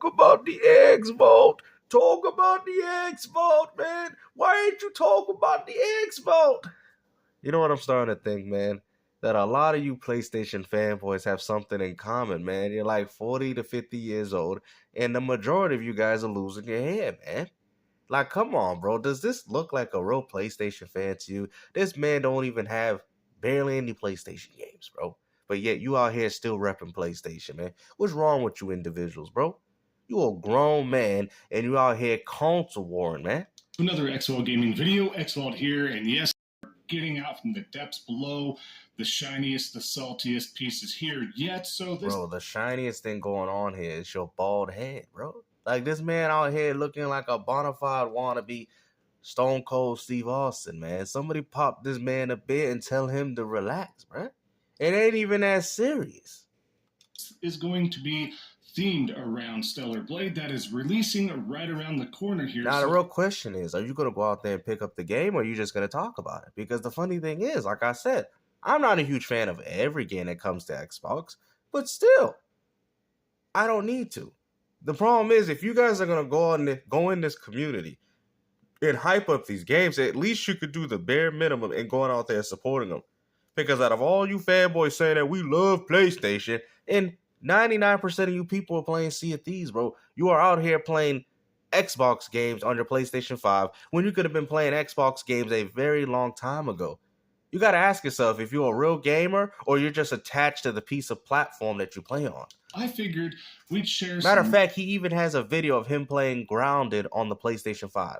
about the Xvault. Talk about the Xvault, man. Why ain't you talk about the Xvault? You know what I'm starting to think, man? That a lot of you PlayStation fanboys have something in common, man. You're like 40 to 50 years old, and the majority of you guys are losing your head, man. Like, come on, bro. Does this look like a real PlayStation fan to you? This man don't even have barely any PlayStation games, bro. But yet you out here still repping PlayStation, man. What's wrong with you individuals, bro? You a grown man and you out here console warring, man. Another Xvault gaming video. Xvault here, and yes, getting out from the depths below, the shiniest, the saltiest pieces here yet. So this, bro, the shiniest thing going on here is your bald head, bro. Like, this man out here looking like a bona fide wannabe Stone Cold Steve Austin, man. Somebody pop this man a bit and tell him to relax, bro. It ain't even that serious. Is going to be themed around Stellar Blade that is releasing right around the corner here. Now, the real question is, are you going to go out there and pick up the game, or are you just going to talk about it? Because the funny thing is, like I said, I'm not a huge fan of every game that comes to Xbox, but still, I don't need to. The problem is, if you guys are going to go in this community and hype up these games, at least you could do the bare minimum and going out there supporting them. Because out of all you fanboys saying that we love PlayStation, and 99% of you people are playing Sea of Thieves, bro, you are out here playing Xbox games on your PlayStation 5 when you could have been playing Xbox games a very long time ago. You got to ask yourself if you're a real gamer or you're just attached to the piece of platform that you play on. I figured we'd share Matter of fact, he even has a video of him playing Grounded on the PlayStation 5.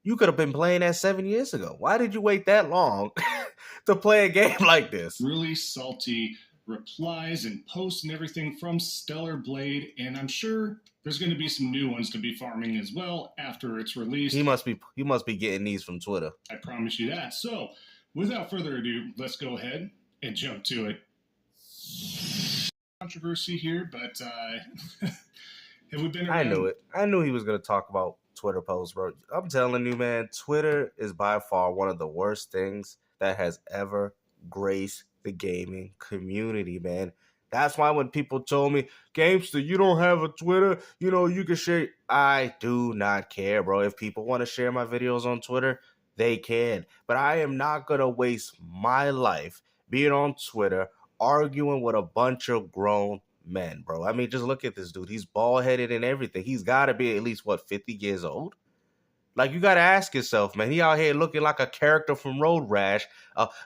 You could have been playing that 7 years ago. Why did you wait that long to play a game like this? Really salty replies and posts and everything from Stellar Blade, and I'm sure there's going to be some new ones to be farming as well after it's released. He must be getting these from Twitter. I promise you that. So, without further ado, let's go ahead and jump to it. Controversy here, but have we been around? I knew it. I knew he was going to talk about Twitter posts, bro. I'm telling you, man, Twitter is by far one of the worst things that has ever graced the gaming community, man. That's why when people told me, Gamester, you don't have a Twitter, you can share. I do not care, bro. If people want to share my videos on Twitter, they can. But I am not going to waste my life being on Twitter arguing with a bunch of grown men, bro. I mean, just look at this dude. He's bald-headed and everything. He's got to be at least, 50 years old? Like, you got to ask yourself, man, he out here looking like a character from Road Rash.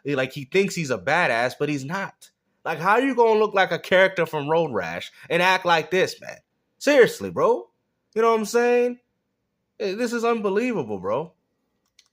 Like, he thinks he's a badass, but he's not. Like, how you going to look like a character from Road Rash and act like this, man? Seriously, bro. You know what I'm saying? This is unbelievable, bro.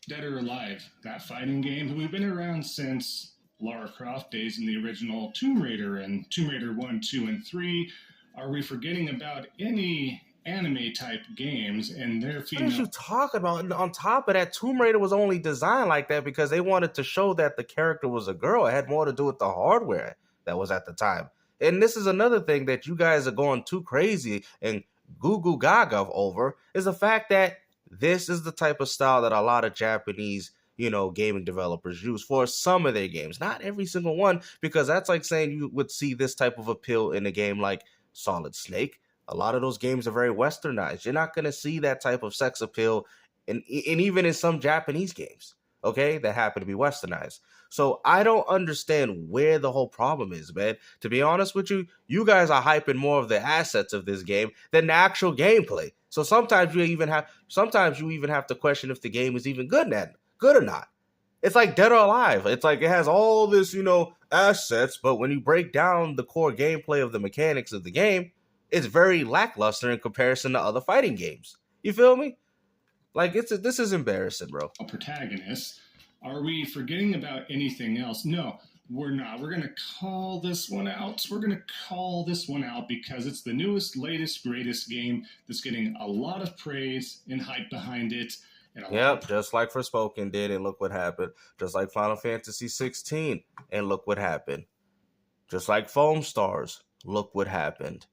Dead or Alive, that fighting game. We've been around since Lara Croft days in the original Tomb Raider and Tomb Raider 1, 2, and 3. Are we forgetting about any anime-type games and their female... What are you talking about? On top of that, Tomb Raider was only designed like that because they wanted to show that the character was a girl. It had more to do with the hardware that was at the time. And this is another thing that you guys are going too crazy and goo-goo gaga over, is the fact that this is the type of style that a lot of Japanese gaming developers use for some of their games. Not every single one, because that's like saying you would see this type of appeal in a game like Solid Snake. A lot of those games are very westernized. You're not going to see that type of sex appeal and even in some Japanese games, okay, that happen to be westernized. So I don't understand where the whole problem is, man. To be honest with you, you guys are hyping more of the assets of this game than the actual gameplay. So sometimes you even have to question if the game is even good or not. It's like Dead or Alive. It's like it has all this, assets, but when you break down the core gameplay of the mechanics of the game, it's very lackluster in comparison to other fighting games. You feel me? Like, this is embarrassing, bro. Protagonist. Are we forgetting about anything else? No, we're not. We're going to call this one out. We're going to call this one out because it's the newest, latest, greatest game that's getting a lot of praise and hype behind it. Yep, just like Forspoken did, and look what happened. Just like Final Fantasy 16, and look what happened. Just like Foam Stars, look what happened.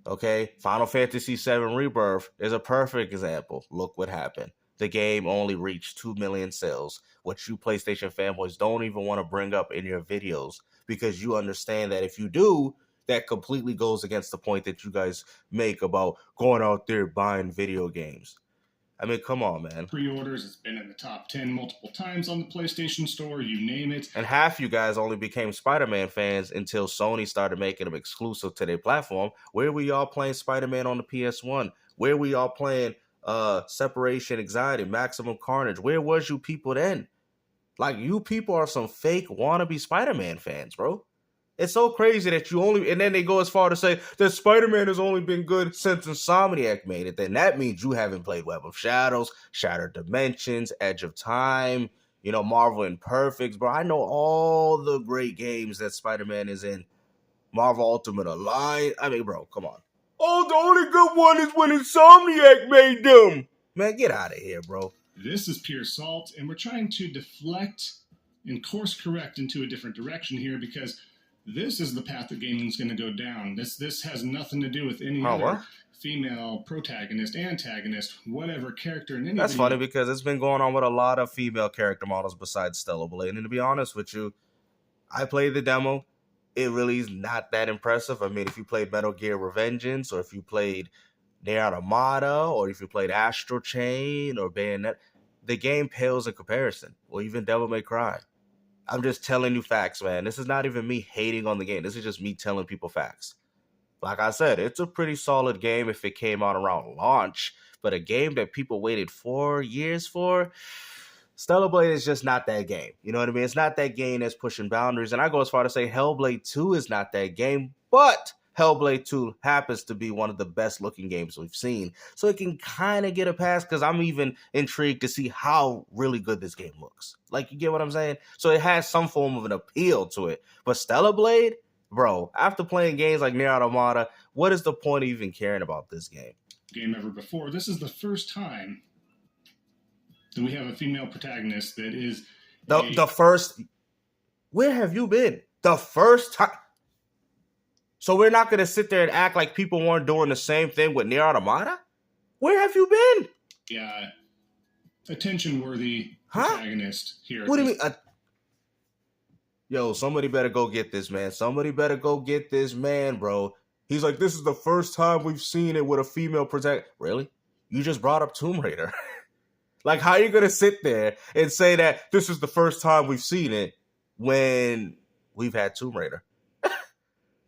Okay, Final Fantasy 7 Rebirth is a perfect example. Look what happened. The game only reached 2 million sales, which you PlayStation fanboys don't even want to bring up in your videos, because you understand that if you do, that completely goes against the point that you guys make about going out there buying video games. I mean, come on, man. Pre-orders, it's been in the top 10 multiple times on the PlayStation Store, you name it. And half you guys only became Spider-Man fans until Sony started making them exclusive to their platform. Where were y'all playing Spider-Man on the PS1? Where were y'all playing Separation Anxiety, Maximum Carnage? Where was you people then? Like, you people are some fake wannabe Spider-Man fans, bro. It's so crazy that you only, and then they go as far to say that Spider-Man has only been good since Insomniac made it. Then that means you haven't played Web of Shadows, Shattered Dimensions, Edge of Time, Marvel Imperfects, bro. I know all the great games that Spider-Man is in. Marvel Ultimate Alliance. I mean, bro, come on. Oh, the only good one is when Insomniac made them. Man, get out of here, bro. This is pure salt, and we're trying to deflect and course correct into a different direction here because this is the path that gaming's going to go down. This has nothing to do with any other female protagonist, antagonist, whatever character in any. That's funny because it's been going on with a lot of female character models besides Stellar Blade. And to be honest with you, I played the demo. It really is not that impressive. I mean, if you played Metal Gear Revengeance, or if you played Nier Automata, or if you played Astral Chain or Bayonet, the game pales in comparison. Or even Devil May Cry. I'm just telling you facts, man. This is not even me hating on the game. This is just me telling people facts. Like I said, it's a pretty solid game if it came out around launch. But a game that people waited 4 years for, Stellar Blade is just not that game. You know what I mean? It's not that game that's pushing boundaries. And I go as far to say Hellblade 2 is not that game. But Hellblade 2 happens to be one of the best looking games we've seen. So it can kind of get a pass because I'm even intrigued to see how really good this game looks. Like, you get what I'm saying? So it has some form of an appeal to it. But Stellar Blade, bro, after playing games like Nier Automata, what is the point of even caring about this game? Game ever before. This is the first time that we have a female protagonist that is the first. Where have you been? The first time. So we're not going to sit there and act like people weren't doing the same thing with Nier Automata? Where have you been? Yeah. Attention-worthy protagonist here. What do you mean? Yo, somebody better go get this, man. Somebody better go get this man, bro. He's like, this is the first time we've seen it with a female protagonist. Really? You just brought up Tomb Raider. Like, how are you going to sit there and say that this is the first time we've seen it when we've had Tomb Raider?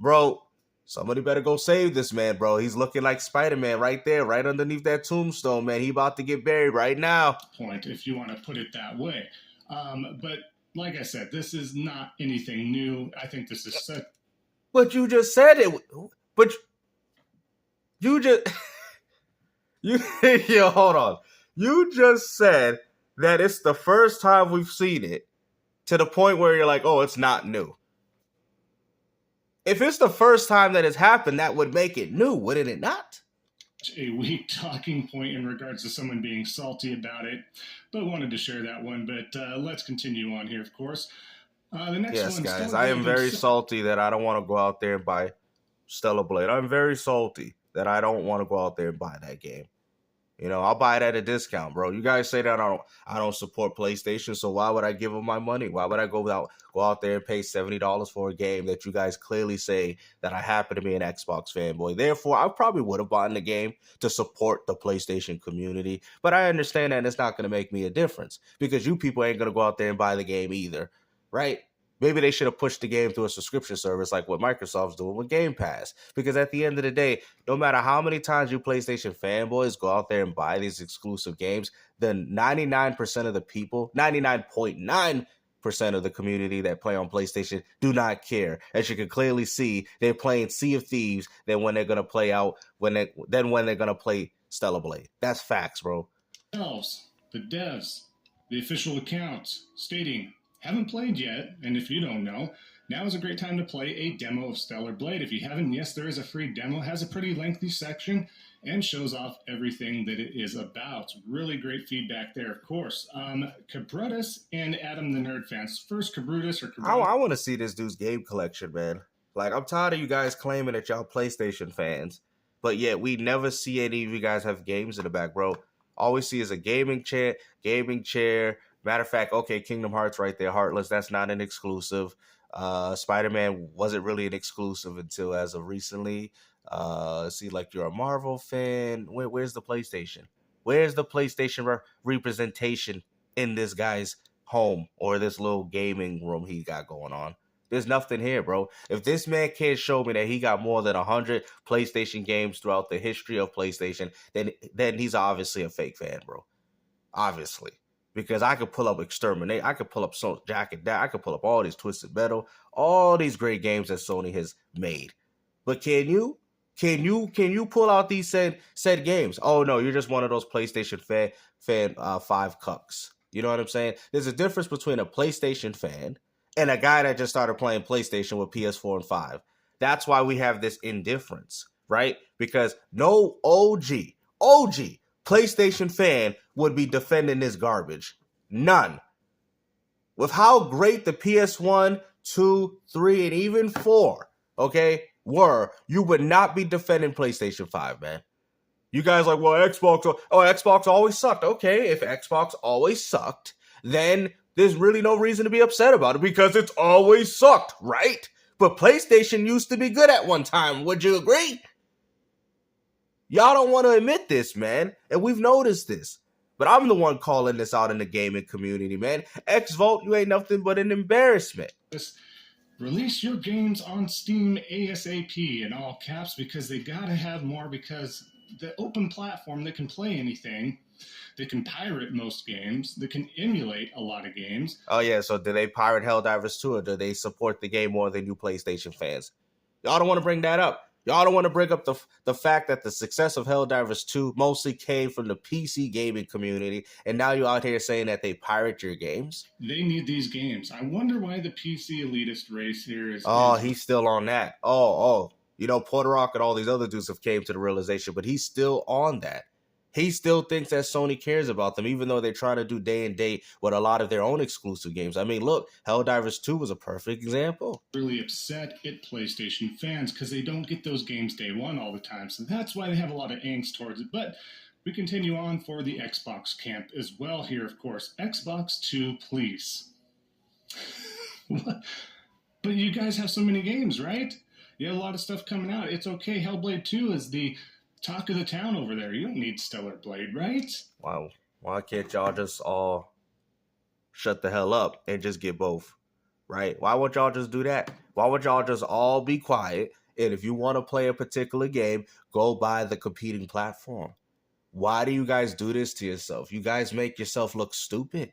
Bro, somebody better go save this man, bro. He's looking like Spider-Man right there, right underneath that tombstone, man. He about to get buried right now. Point, if you want to put it that way. But like I said, this is not anything new. I think this is set. But you just said it. But you just... Yo, hold on. You just said that it's the first time we've seen it to the point where you're like, oh, it's not new. If it's the first time that it's happened, that would make it new, wouldn't it not? A weak talking point in regards to someone being salty about it, but wanted to share that one. But let's continue on here, of course. The next one, guys, I am very salty that I don't want to go out there and buy Stellar Blade. I'm very salty that I don't want to go out there and buy that game. I'll buy it at a discount, bro. You guys say that I don't support PlayStation, so why would I give them my money? Why would I go out there and pay $70 for a game that you guys clearly say that I happen to be an Xbox fanboy? Therefore, I probably would have bought the game to support the PlayStation community, but I understand that it's not going to make me a difference because you people ain't going to go out there and buy the game either, right? Maybe they should have pushed the game through a subscription service like what Microsoft's doing with Game Pass. Because at the end of the day, no matter how many times you PlayStation fanboys go out there and buy these exclusive games, then 99% of the people, 99.9% of the community that play on PlayStation do not care. As you can clearly see, they're playing Sea of Thieves than when they're going to play when they're going to play Stellar Blade. That's facts, bro. The devs, the official accounts stating, haven't played yet, and if you don't know, now is a great time to play a demo of Stellar Blade. If you haven't, yes, there is a free demo. It has a pretty lengthy section and shows off everything that it is about. Really great feedback there, of course. Cabrutus and Adam the Nerd Fans. First, Cabrutus or Cabrutus? I want to see this dude's game collection, man. Like, I'm tired of you guys claiming that y'all PlayStation fans, but yet we never see any of you guys have games in the back, bro. All we see is a gaming chair. Matter of fact, okay, Kingdom Hearts right there, Heartless. That's not an exclusive. Spider-Man wasn't really an exclusive until as of recently. See, like you're a Marvel fan. Where's the PlayStation? Where's the PlayStation representation in this guy's home or this little gaming room he got going on? There's nothing here, bro. If this man can't show me that he got more than 100 PlayStation games throughout the history of PlayStation, then he's obviously a fake fan, bro. Obviously. Because I could pull up Exterminate, I could pull up Jack and Dax, I could pull up all these Twisted Metal, all these great games that Sony has made. But can you pull out these said games? Oh no, you're just one of those PlayStation fan 5 cucks. You know what I'm saying? There's a difference between a PlayStation fan and a guy that just started playing PlayStation with PS4 and 5. That's why we have this indifference, right? Because no OG PlayStation fan would be defending this garbage. None. With how great the PS1, 2, 3, and even 4, okay, were, you would not be defending PlayStation 5, man. You guys like, well, Xbox always sucked. Okay, if Xbox always sucked, then there's really no reason to be upset about it because it's always sucked, right? But PlayStation used to be good at one time. Would you agree? Y'all don't want to admit this, man. And we've noticed this. But I'm the one calling this out in the gaming community, man. Xvault, you ain't nothing but an embarrassment. Release your games on Steam ASAP in all caps because they gotta have more because the open platform, they can play anything. They can pirate most games. They can emulate a lot of games. Oh, yeah. So do they pirate Helldivers 2 or do they support the game more than you PlayStation fans? Y'all don't want to bring that up. Y'all don't want to bring up the fact that the success of Helldivers 2 mostly came from the PC gaming community, and now you're out here saying that they pirate your games? They need these games. I wonder why the PC elitist race here is... He's still on that. You know, Porter Rock and all these other dudes have came to the realization, but he's still on that. He still thinks that Sony cares about them, even though they're trying to do day and date with a lot of their own exclusive games. I mean, look, Helldivers 2 was a perfect example. Really upset at PlayStation fans because they don't get those games day one all the time. So that's why they have a lot of angst towards it. But we continue on for the Xbox camp as well here, of course. Xbox 2, please. What? But you guys have so many games, right? You have a lot of stuff coming out. It's okay. Hellblade 2 is the talk of the town over there. You don't need Stellar Blade, right? Wow. Why can't y'all just all shut the hell up and just get both, right? Why won't y'all just do that? Why would y'all just all be quiet? And if you want to play a particular game, go buy the competing platform. Why do you guys do this to yourself? You guys make yourself look stupid.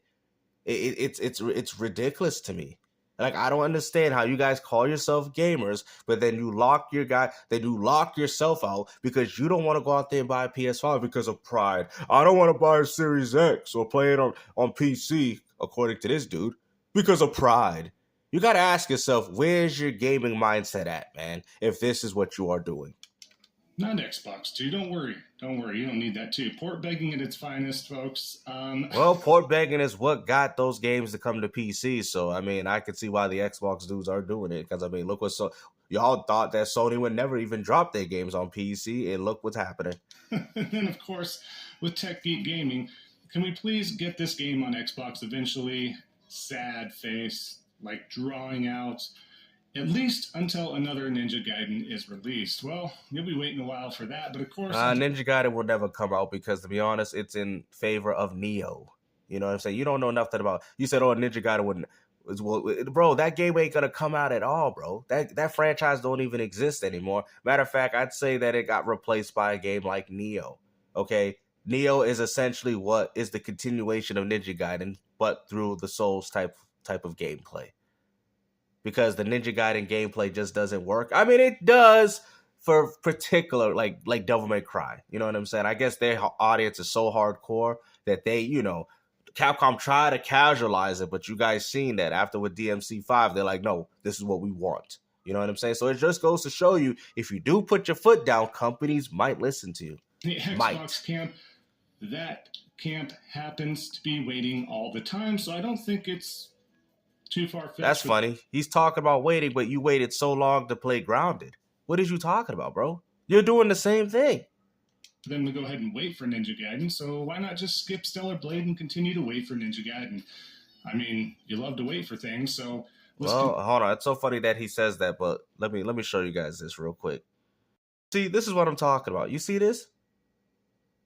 It's ridiculous to me. Like, I don't understand how you guys call yourself gamers, but then you lock yourself out because you don't want to go out there and buy a PS5 because of pride. I don't want to buy a Series X or play it on PC, according to this dude, because of pride. You got to ask yourself, where's your gaming mindset at, man, if this is what you are doing? Not Xbox 2. Don't worry. You don't need that too. Port begging at its finest, folks. Well, port begging is what got those games to come to PC. So, I mean, I can see why the Xbox dudes are doing it. Because, I mean, look y'all thought that Sony would never even drop their games on PC. And look what's happening. And then, of course, with Tech Geek Gaming, can we please get this game on Xbox eventually? Sad face, like drawing out. At least until another Ninja Gaiden is released. Well, you'll be waiting a while for that, but of course... Ninja Gaiden will never come out because, to be honest, it's in favor of Neo. You know what I'm saying? You don't know nothing about... You said, Ninja Gaiden wouldn't... Well, bro, that game ain't going to come out at all, bro. That franchise don't even exist anymore. Matter of fact, I'd say that it got replaced by a game like Neo. Okay? Neo is essentially what is the continuation of Ninja Gaiden, but through the Souls type of gameplay. Because the Ninja Gaiden gameplay just doesn't work. I mean, it does for particular, like Devil May Cry. You know what I'm saying? I guess their audience is so hardcore that they, Capcom try to casualize it, but you guys seen that after with DMC5, they're like, no, this is what we want. You know what I'm saying? So it just goes to show you, if you do put your foot down, companies might listen to you. The Xbox camp, that camp happens to be waiting all the time, so I don't think it's too far-fetched. That's funny. He's talking about waiting, but you waited so long to play Grounded. What is you talking about, bro? You're doing the same thing. Then we go ahead and wait for Ninja Gaiden, so why not just skip Stellar Blade and continue to wait for Ninja Gaiden? I mean, you love to wait for things, so Well, hold on. It's so funny that he says that, but let me show you guys this real quick. See, this is what I'm talking about. You see this?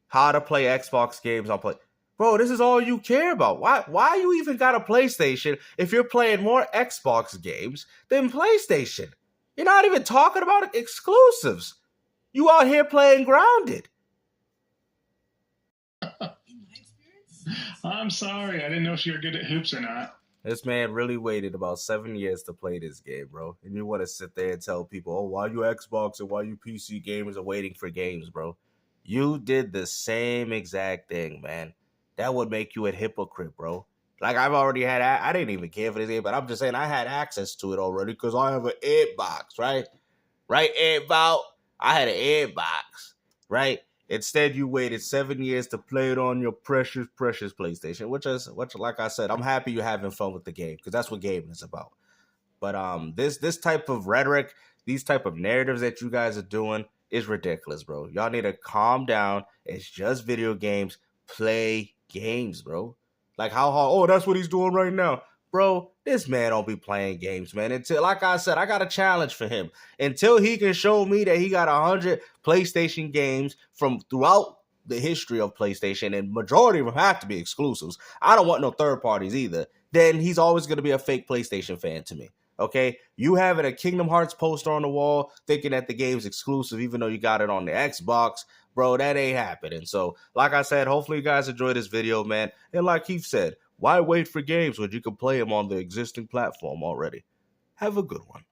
How to play Xbox games on Play. Bro, this is all you care about. Why you even got a PlayStation if you're playing more Xbox games than PlayStation? You're not even talking about exclusives. You out here playing grounded. I'm sorry. I didn't know if you were good at hoops or not. This man really waited about 7 years to play this game, bro. And you want to sit there and tell people, oh, why you Xbox and why you PC gamers are waiting for games, bro? You did the same exact thing, man. That would make you a hypocrite, bro. Like, I've already had, I didn't even care for this game, but I'm just saying I had access to it already because I have an Xbox, right? Right, Xvault? I had an Xbox, right? Instead, you waited 7 years to play it on your precious, precious PlayStation, which, like I said, I'm happy you're having fun with the game because that's what gaming is about. But this type of rhetoric, these type of narratives that you guys are doing is ridiculous, bro. Y'all need to calm down. It's just video games. Play games, bro. Like how hard? Oh, that's what he's doing right now. Bro, this man don't be playing games, man. Until, like I said, I got a challenge for him. Until he can show me that he got 100 PlayStation games from throughout the history of PlayStation, and majority of them have to be exclusives. I don't want no third parties either. Then he's always going to be a fake PlayStation fan to me. Okay, you having a Kingdom Hearts poster on the wall, thinking that the game's exclusive, even though you got it on the Xbox, bro, that ain't happening. So, like I said, hopefully you guys enjoy this video, man. And like Keith said, why wait for games when you can play them on the existing platform already? Have a good one.